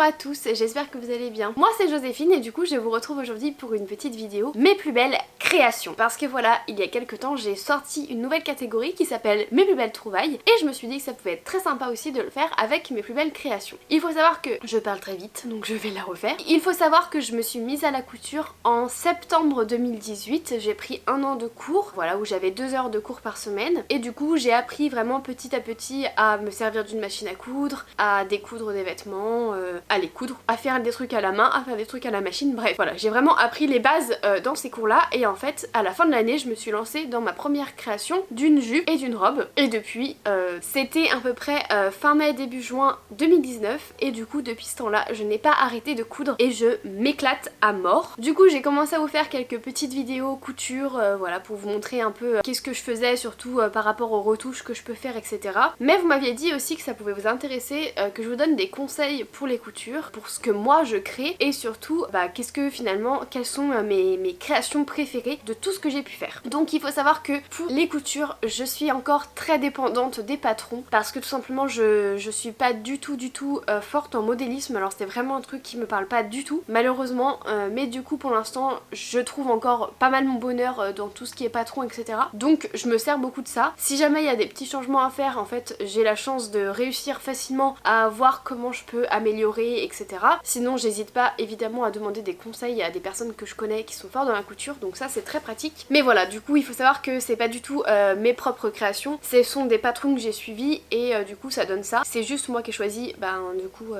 à tous, j'espère que vous allez bien. Moi c'est Joséphine et du coup je vous retrouve aujourd'hui pour une petite vidéo mes plus belles créations. Parce que voilà, il y a quelques temps j'ai sorti une nouvelle catégorie qui s'appelle mes plus belles trouvailles et je me suis dit que ça pouvait être très sympa aussi de le faire avec mes plus belles créations. Il faut savoir que je parle très vite donc je vais la refaire. Il faut savoir que je me suis mise à la couture en septembre 2018, j'ai pris un an de cours, voilà, où j'avais 2 heures de cours par semaine et du coup j'ai appris vraiment petit à petit à me servir d'une machine à coudre, à découdre des vêtements, à les coudre, à faire des trucs à la main, à faire des trucs à la machine, bref voilà, j'ai vraiment appris les bases dans ces cours là et en fait à la fin de l'année je me suis lancée dans ma première création d'une jupe et d'une robe et depuis c'était à peu près fin mai début juin 2019 et du coup depuis ce temps là je n'ai pas arrêté de coudre et je m'éclate à mort. Du coup j'ai commencé à vous faire quelques petites vidéos couture voilà pour vous montrer un peu qu'est-ce que je faisais surtout par rapport aux retouches que je peux faire etc. Mais vous m'aviez dit aussi que ça pouvait vous intéresser que je vous donne des conseils pour les coutures, pour ce que moi je crée et surtout qu'est-ce que finalement, quelles sont mes créations préférées de tout ce que j'ai pu faire. Donc il faut savoir que pour les coutures je suis encore très dépendante des patrons parce que tout simplement je suis pas du tout forte en modélisme, alors c'est vraiment un truc qui me parle pas du tout malheureusement mais du coup pour l'instant je trouve encore pas mal mon bonheur dans tout ce qui est patron etc. Donc je me sers beaucoup de ça. Si jamais il y a des petits changements à faire en fait j'ai la chance de réussir facilement à voir comment je peux améliorer etc. Sinon j'hésite pas évidemment à demander des conseils à des personnes que je connais qui sont fortes dans la couture donc ça c'est très pratique. Mais voilà du coup il faut savoir que c'est pas du tout mes propres créations, ce sont des patrons que j'ai suivis et du coup ça donne ça. C'est juste moi qui ai choisi du coup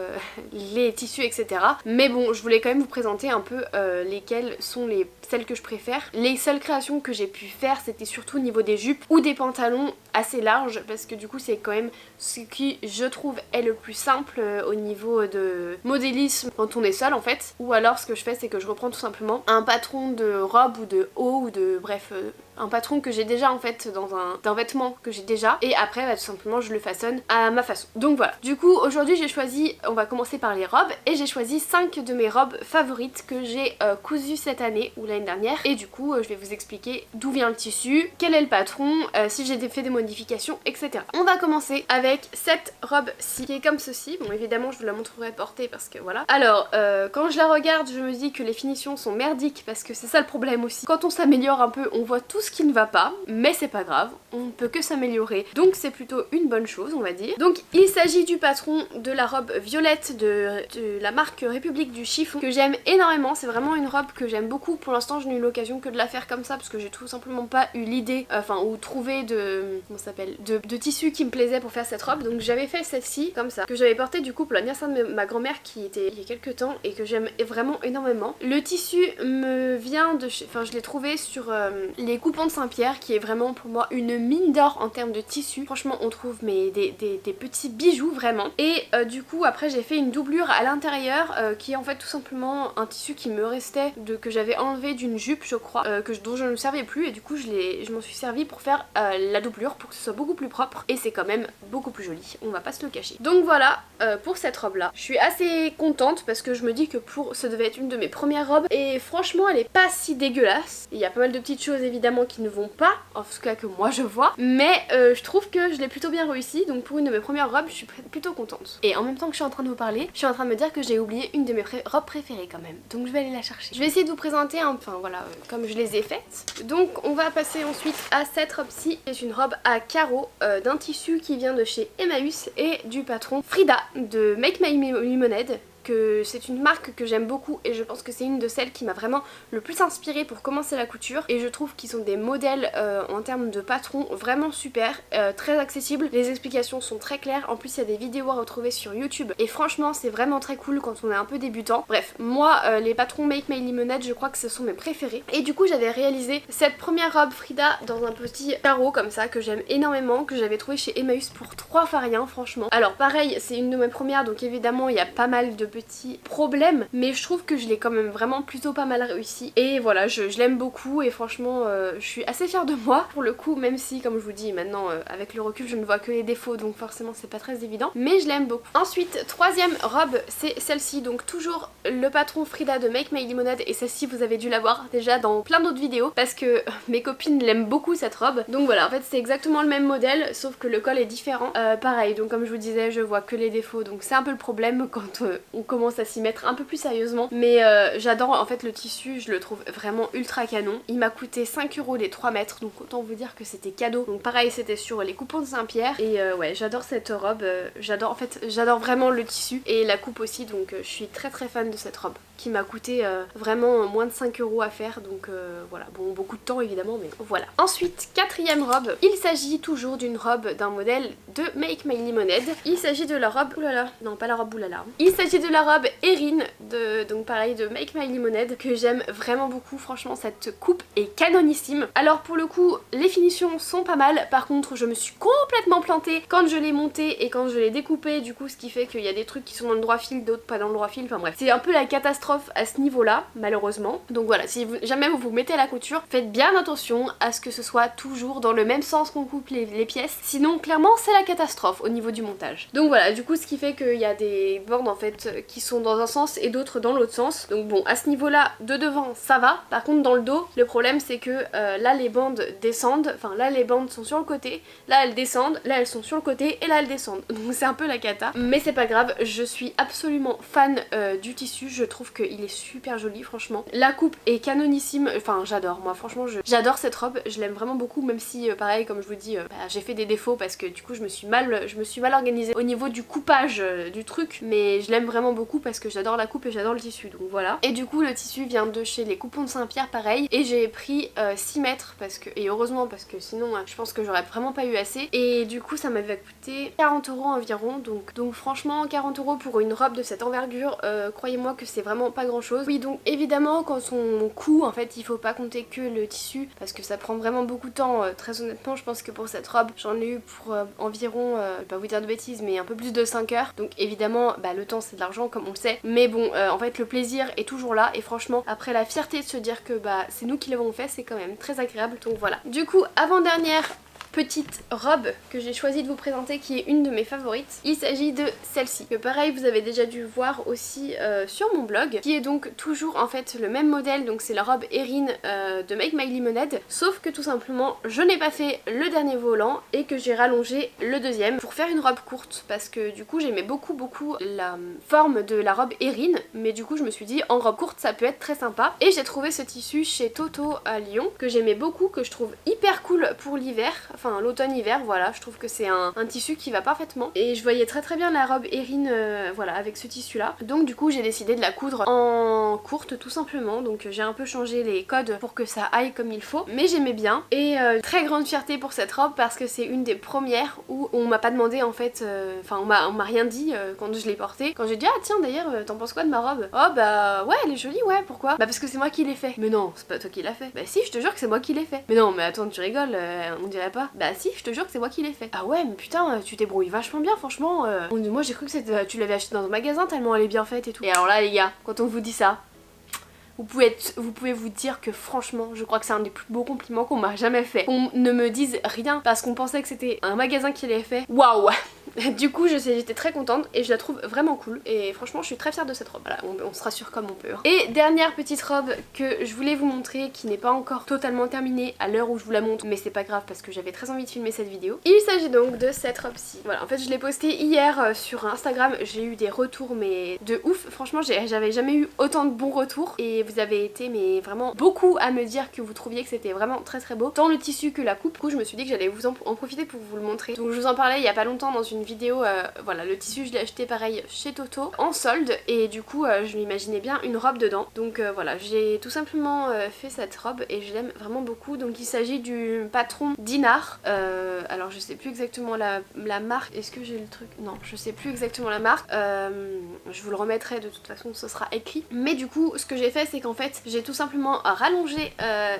les tissus etc. Mais bon je voulais quand même vous présenter un peu lesquelles sont celles que je préfère. Les seules créations que j'ai pu faire c'était surtout au niveau des jupes ou des pantalons assez larges parce que du coup c'est quand même ce qui je trouve est le plus simple au niveau de modélisme quand on est seul en fait. Ou alors ce que je fais c'est que je reprends tout simplement un patron de robe ou de haut ou de bref un patron que j'ai déjà en fait dans un vêtement que j'ai déjà et après tout simplement je le façonne à ma façon. Donc voilà, du coup aujourd'hui j'ai choisi, on va commencer par les robes et j'ai choisi 5 de mes robes favorites que j'ai cousues cette année ou l'année dernière et du coup je vais vous expliquer d'où vient le tissu, quel est le patron, si j'ai fait des modifications etc. On va commencer avec cette robe-ci qui est comme ceci, bon évidemment je vous la montrerai portée parce que voilà. Alors quand je la regarde je me dis que les finitions sont merdiques parce que c'est ça le problème aussi, quand on s'améliore un peu on voit tout ce qui ne va pas mais c'est pas grave, on ne peut que s'améliorer donc c'est plutôt une bonne chose on va dire. Donc il s'agit du patron de la robe violette de la marque République du Chiffon que j'aime énormément, c'est vraiment une robe que j'aime beaucoup. Pour l'instant je n'ai eu l'occasion que de la faire comme ça parce que j'ai tout simplement pas eu l'idée ou trouvé de comment ça s'appelle de tissu qui me plaisait pour faire cette robe donc j'avais fait celle-ci comme ça que j'avais portée du coup pour l'anniversaire de ma grand-mère qui était il y a quelques temps et que j'aime vraiment énormément. Le tissu me vient de chez... je l'ai trouvé sur les coupons de Saint-Pierre qui est vraiment pour moi une mine d'or en termes de tissu. Franchement on trouve des petits bijoux vraiment et du coup après j'ai fait une doublure à l'intérieur qui est en fait tout simplement un tissu qui me restait que j'avais enlevé d'une jupe je crois dont je ne me servais plus et du coup je m'en suis servi pour faire la doublure pour que ce soit beaucoup plus propre et c'est quand même beaucoup plus joli, on va pas se le cacher. Donc voilà pour cette robe là. Je suis assez contente parce que je me dis que ça devait être une de mes premières robes et franchement elle est pas si dégueulasse. Il y a pas mal de petites choses évidemment qui ne vont pas, en tout cas que moi je vois, mais je trouve que je l'ai plutôt bien réussi donc pour une de mes premières robes je suis plutôt contente. Et en même temps que je suis en train de vous parler, je suis en train de me dire que j'ai oublié une de mes robes préférées quand même, donc je vais aller la chercher. Je vais essayer de vous présenter voilà comme je les ai faites. Donc on va passer ensuite à cette robe-ci, c'est une robe à carreaux d'un tissu qui vient de chez Emmaüs et du patron Frida de Make My Lemonade. C'est une marque que j'aime beaucoup et je pense que c'est une de celles qui m'a vraiment le plus inspirée pour commencer la couture et je trouve qu'ils sont des modèles en termes de patron vraiment super, très accessibles, les explications sont très claires, en plus il y a des vidéos à retrouver sur YouTube et franchement c'est vraiment très cool quand on est un peu débutant. Bref, moi les patrons Make My Lemonade je crois que ce sont mes préférés et du coup j'avais réalisé cette première robe Frida dans un petit carreau comme ça que j'aime énormément, que j'avais trouvé chez Emmaüs pour 3 fois rien franchement. Alors pareil c'est une de mes premières donc évidemment il y a pas mal de petits problèmes mais je trouve que je l'ai quand même vraiment plutôt pas mal réussi et voilà je l'aime beaucoup et franchement je suis assez fière de moi pour le coup, même si comme je vous dis maintenant avec le recul je ne vois que les défauts donc forcément c'est pas très évident mais je l'aime beaucoup. Ensuite troisième robe c'est celle-ci, donc toujours le patron Frida de Make My Lemonade et celle-ci vous avez dû la voir déjà dans plein d'autres vidéos parce que mes copines l'aiment beaucoup cette robe donc voilà en fait c'est exactement le même modèle sauf que le col est différent pareil donc comme je vous disais je vois que les défauts donc c'est un peu le problème quand on commence à s'y mettre un peu plus sérieusement. Mais j'adore en fait le tissu, je le trouve vraiment ultra canon. Il m'a coûté 5 € les 3 mètres, donc autant vous dire que c'était cadeau. Donc pareil, c'était sur les coupons de Saint-Pierre. Et ouais, j'adore cette robe, j'adore en fait, j'adore vraiment le tissu et la coupe aussi. Donc je suis très fan de cette robe qui m'a coûté vraiment moins de 5 € à faire. Donc voilà, bon, beaucoup de temps évidemment, mais voilà. Ensuite, quatrième robe, il s'agit toujours d'une robe d'un modèle de Make My Lemonade. Il s'agit de la robe, oulala, non pas la robe oulala. Il s'agit de la robe Erin, donc pareil de Make My Lemonade, que j'aime vraiment beaucoup. Franchement, cette coupe est canonissime. Alors pour le coup, les finitions sont pas mal. Par contre, je me suis complètement plantée quand je l'ai montée et quand je l'ai découpée. Du coup, ce qui fait qu'il y a des trucs qui sont dans le droit fil, d'autres pas dans le droit fil. Enfin bref, c'est un peu la catastrophe à ce niveau-là, malheureusement. Donc voilà, si jamais vous mettez à la couture, faites bien attention à ce que ce soit toujours dans le même sens qu'on coupe les pièces. Sinon, clairement, c'est la catastrophe au niveau du montage. Donc voilà, du coup, ce qui fait qu'il y a des bandes en fait qui sont dans un sens et d'autres dans l'autre sens. Donc bon, à ce niveau-là, de devant, ça va. Par contre, dans le dos, le problème c'est que là, les bandes descendent. Enfin, là, les bandes sont sur le côté. Là, elles descendent. Là, elles sont sur le côté. Et là, elles descendent. Donc c'est un peu la cata. Mais c'est pas grave, je suis absolument fan du tissu. Je trouve qu'il est super joli, franchement. La coupe est canonissime. Enfin, j'adore. Moi, franchement, j'adore cette robe. Je l'aime vraiment beaucoup, même si, pareil, comme je vous dis, j'ai fait des défauts parce que du coup, je me suis mal organisée au niveau du coupage du truc. Mais je l'aime vraiment beaucoup parce que j'adore la coupe et j'adore le tissu. Donc voilà. Et du coup, le tissu vient de chez les Coupons de Saint-Pierre, pareil. Et j'ai pris 6 mètres parce que, et heureusement parce que sinon, je pense que j'aurais vraiment pas eu assez. Et du coup, ça m'avait coûté 40 € environ. Donc franchement, 40 € pour une robe de cette envergure, croyez-moi que c'est vraiment pas grand chose. Oui, donc évidemment, quand on coud, en fait, il faut pas compter que le tissu parce que ça prend vraiment beaucoup de temps. Très honnêtement, je pense que pour cette robe, j'en ai eu pour environ, je vais pas vous dire de bêtises, mais un peu plus de 5 heures. Donc évidemment, bah, le temps c'est de l'argent comme on le sait. Mais bon, en fait, le plaisir est toujours là. Et franchement, après la fierté de se dire que bah c'est nous qui l'avons fait, c'est quand même très agréable. Donc voilà. Du coup, avant-dernière petite robe que j'ai choisi de vous présenter, qui est une de mes favorites. Il s'agit de celle-ci, que pareil vous avez déjà dû voir aussi sur mon blog, qui est donc toujours en fait le même modèle. Donc c'est la robe Erin de Make My Lemonade, sauf que tout simplement je n'ai pas fait le dernier volant et que j'ai rallongé le deuxième pour faire une robe courte, parce que du coup j'aimais beaucoup la forme de la robe Erin, mais du coup je me suis dit en robe courte ça peut être très sympa. Et j'ai trouvé ce tissu chez Toto à Lyon que j'aimais beaucoup, que je trouve hyper cool pour l'hiver, enfin l'automne-hiver. Voilà, je trouve que c'est un tissu qui va parfaitement et je voyais très bien la robe Erin voilà, avec ce tissu là. Donc du coup j'ai décidé de la coudre en courte tout simplement. Donc j'ai un peu changé les codes pour que ça aille comme il faut, mais j'aimais bien. Et très grande fierté pour cette robe parce que c'est une des premières où on m'a pas demandé en fait, enfin on m'a rien dit quand je l'ai portée. Quand j'ai dit ah tiens d'ailleurs t'en penses quoi de ma robe? Oh bah ouais elle est jolie, ouais pourquoi? Bah parce que c'est moi qui l'ai fait. Mais non c'est pas toi qui l'as fait. Bah si je te jure que c'est moi qui l'ai fait. Mais non mais attends tu rigoles, on dirait pas. Bah si je te jure que c'est moi qui l'ai fait. Ah ouais mais putain tu t'ébrouilles vachement bien franchement. Moi j'ai cru que tu l'avais acheté dans un magasin tellement elle est bien faite et tout. Et alors là les gars, quand on vous dit ça, vous pouvez vous dire que franchement je crois que c'est un des plus beaux compliments qu'on m'a jamais fait. Qu'on ne me dise rien parce qu'on pensait que c'était un magasin qui l'avait fait. Waouh. Du coup j'étais très contente et je la trouve vraiment cool et franchement je suis très fière de cette robe. Voilà, on se rassure comme on peut. Et dernière petite robe que je voulais vous montrer, qui n'est pas encore totalement terminée à l'heure où je vous la montre, mais c'est pas grave parce que j'avais très envie de filmer cette vidéo. Il s'agit donc de cette robe-ci. Voilà, en fait je l'ai postée hier sur Instagram, j'ai eu des retours mais de ouf. Franchement j'avais jamais eu autant de bons retours et vous avez été mais vraiment beaucoup à me dire que vous trouviez que c'était vraiment très beau, tant le tissu que la coupe. Du coup je me suis dit que j'allais vous en profiter pour vous le montrer. Donc je vous en parlais il y a pas longtemps dans une vidéo, voilà le tissu je l'ai acheté pareil chez Toto en solde et du coup je m'imaginais bien une robe dedans. Donc voilà, j'ai tout simplement fait cette robe et je l'aime vraiment beaucoup. Donc il s'agit du patron Dinard, alors je sais plus exactement la marque, est-ce que j'ai le truc? Non je sais plus exactement la marque, je vous le remettrai de toute façon, ce sera écrit. Mais du coup ce que j'ai fait c'est qu'en fait j'ai tout simplement rallongé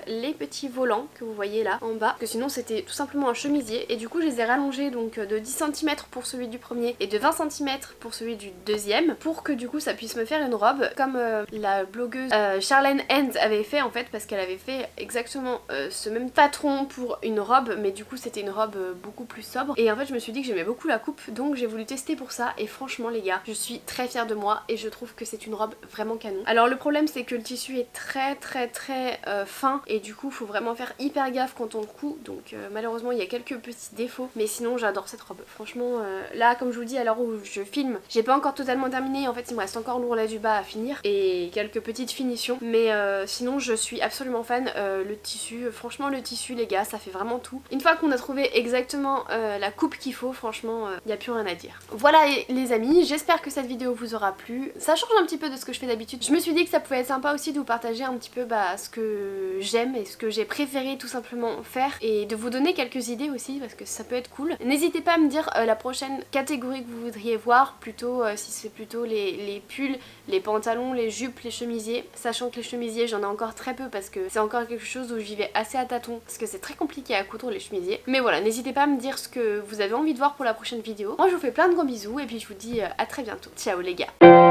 les petits volants que vous voyez là en bas, parce que sinon c'était tout simplement un chemisier, et du coup je les ai rallongés donc de 10 cm pour celui du premier et de 20 cm pour celui du deuxième, pour que du coup ça puisse me faire une robe comme la blogueuse Charlène Hand avait fait en fait, parce qu'elle avait fait exactement ce même patron pour une robe, mais du coup c'était une robe beaucoup plus sobre, et en fait je me suis dit que j'aimais beaucoup la coupe donc j'ai voulu tester pour ça. Et franchement les gars, je suis très fière de moi et je trouve que c'est une robe vraiment canon. Alors le problème c'est que le tissu est très fin et du coup faut vraiment faire hyper gaffe quand on le coud, donc malheureusement il y a quelques petits défauts, mais sinon j'adore cette robe. Franchement là comme je vous dis à l'heure où je filme, j'ai pas encore totalement terminé, en fait il me reste encore l'ourlet du bas à finir et quelques petites finitions, mais sinon je suis absolument fan. Le tissu, franchement le tissu les gars, ça fait vraiment tout. Une fois qu'on a trouvé exactement la coupe qu'il faut, franchement y a plus rien à dire. Voilà les amis, j'espère que cette vidéo vous aura plu. Ça change un petit peu de ce que je fais d'habitude. Je me suis dit que ça pouvait être sympa aussi de vous partager un petit peu ce que j'aime et ce que j'ai préféré tout simplement faire, et de vous donner quelques idées aussi parce que ça peut être cool. N'hésitez pas à me dire la prochaine catégorie que vous voudriez voir, plutôt si c'est plutôt les pulls, les pantalons, les jupes, les chemisiers, sachant que les chemisiers j'en ai encore très peu parce que c'est encore quelque chose où j'y vais assez à tâtons parce que c'est très compliqué à coudre les chemisiers. Mais voilà, n'hésitez pas à me dire ce que vous avez envie de voir pour la prochaine vidéo. Moi je vous fais plein de gros bisous et puis je vous dis à très bientôt. Ciao les gars.